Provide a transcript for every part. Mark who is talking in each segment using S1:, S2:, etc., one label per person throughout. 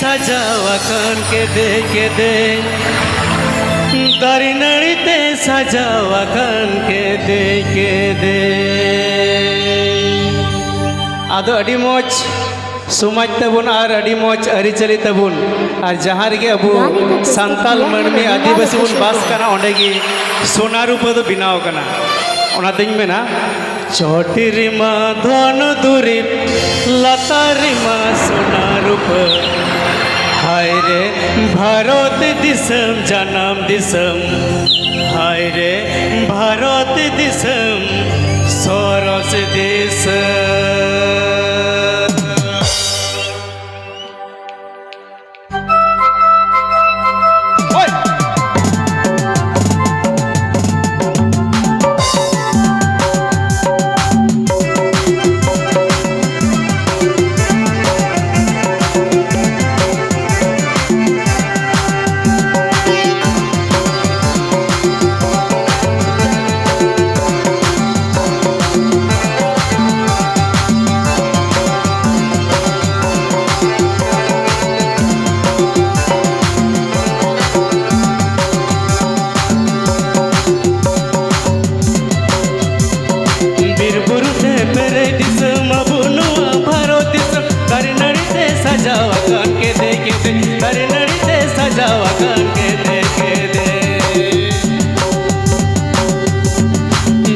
S1: সাজাওয়াখান কেঁদে দাড়ি নাড়িতে সাজাওয়াখান কেঁদে আদো আডি মজ समाज तबन और अड़ी मौज अरीचली तबन और जहाँ रे अब सानताल मनमी आदिवासी बन बास करना ओंडेगी सोना रूप तो बिनाव करना ओनातिंग में ना चोटिरिमा धन दुरीप लतारिमा सोना रूप हाय रे भारत दिसम जन्म दिसम हाय रे भारत दिसम सरस दिसम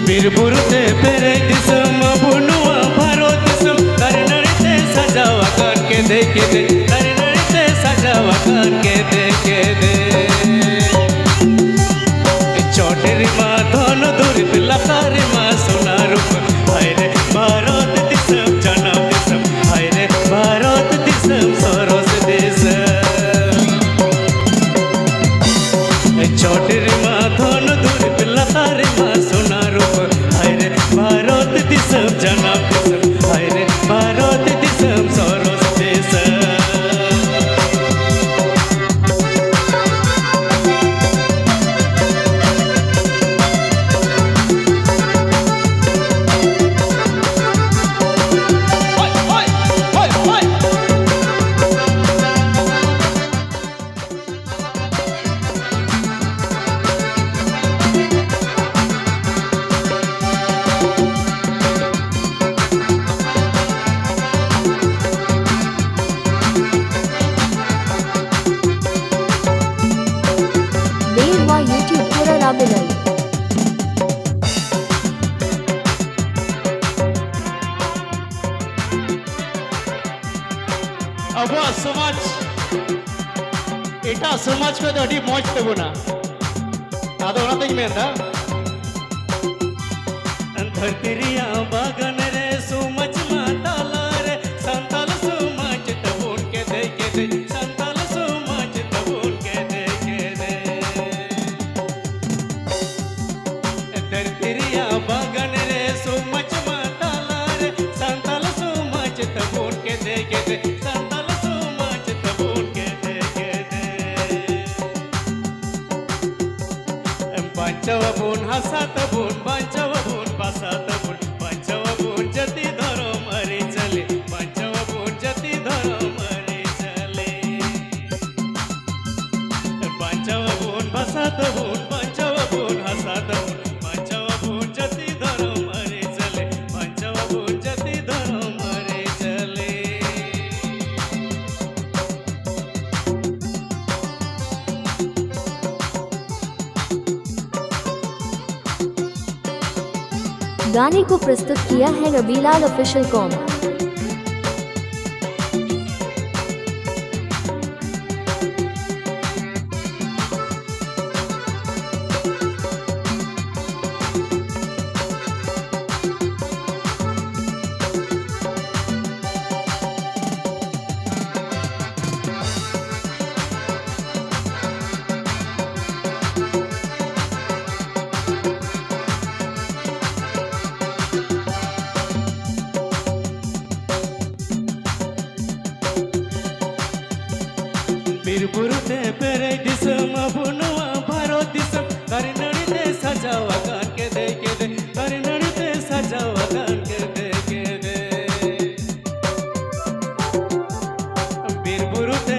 S1: बीरबुरुते पेरे दिसम बुनुआ भारत दिसम दरनड़ीते सजावा करके दे दरनड़ीते सजावा करके दे चोटेरी मा धन दुरीप लतारी मा सोना रूप हाय रे भारत दिसम जन्म दिसम हाय रे भारत दिसम सरस दिसम चोटेरी मा धन दुरीप लतारी मा सोना रूप भारत दिसम जन्म दिसम हाय रे भारत दिसम सरस दिसम अब समाज एटा समाज को तो अड़ी मौज तबना आदो ओनाते मेंदा धरतिरिया बागन रे सुमच माताला रे संताल सुमच तबुन के दे संताल सुमच तबुन के दे धरतिरिया बागन रे सुमच माताला रे संताल सुमच तबुन के दे पंचवबुन हसतबुन पंचवबुन बसतबुन पंचवबुन जति धर्म हरि चले पंचवबुन जति धर्म हरि चले पंचवबुन बसतबुन पंचवबुन हसतबुन पंचवबुन जति धर्म हरि चले पंचवबुन जति धर्म हरि चले
S2: गाने को प्रस्तुत किया है रबीलाल ऑफिशियल कॉम।
S1: बीरबुरुते पेरे दिसम बुनुआ भारत दिसम दरनड़ीते सजावा करके दे दरनड़ीते सजावा करके दे बीरबुरुते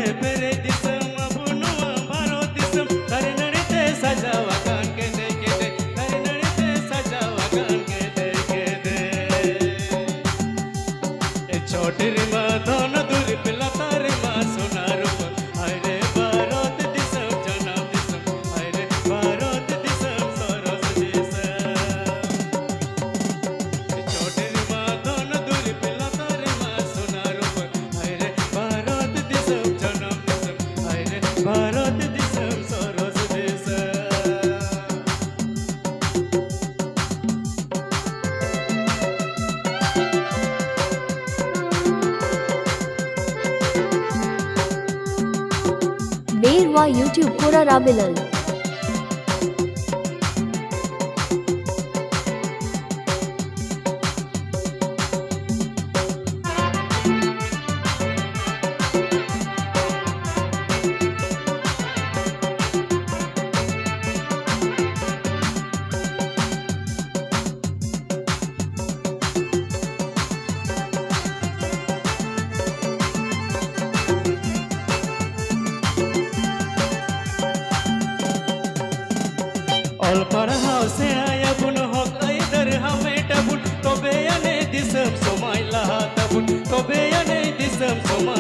S2: नवा यूट्यूब कोरा राबिलल
S1: ऑल पढ़ाओ सेणायाबुन हक आइदर हमेटाबुन तबे याने दिसम समाय लाहाताबुन तबे याने दिसम समाय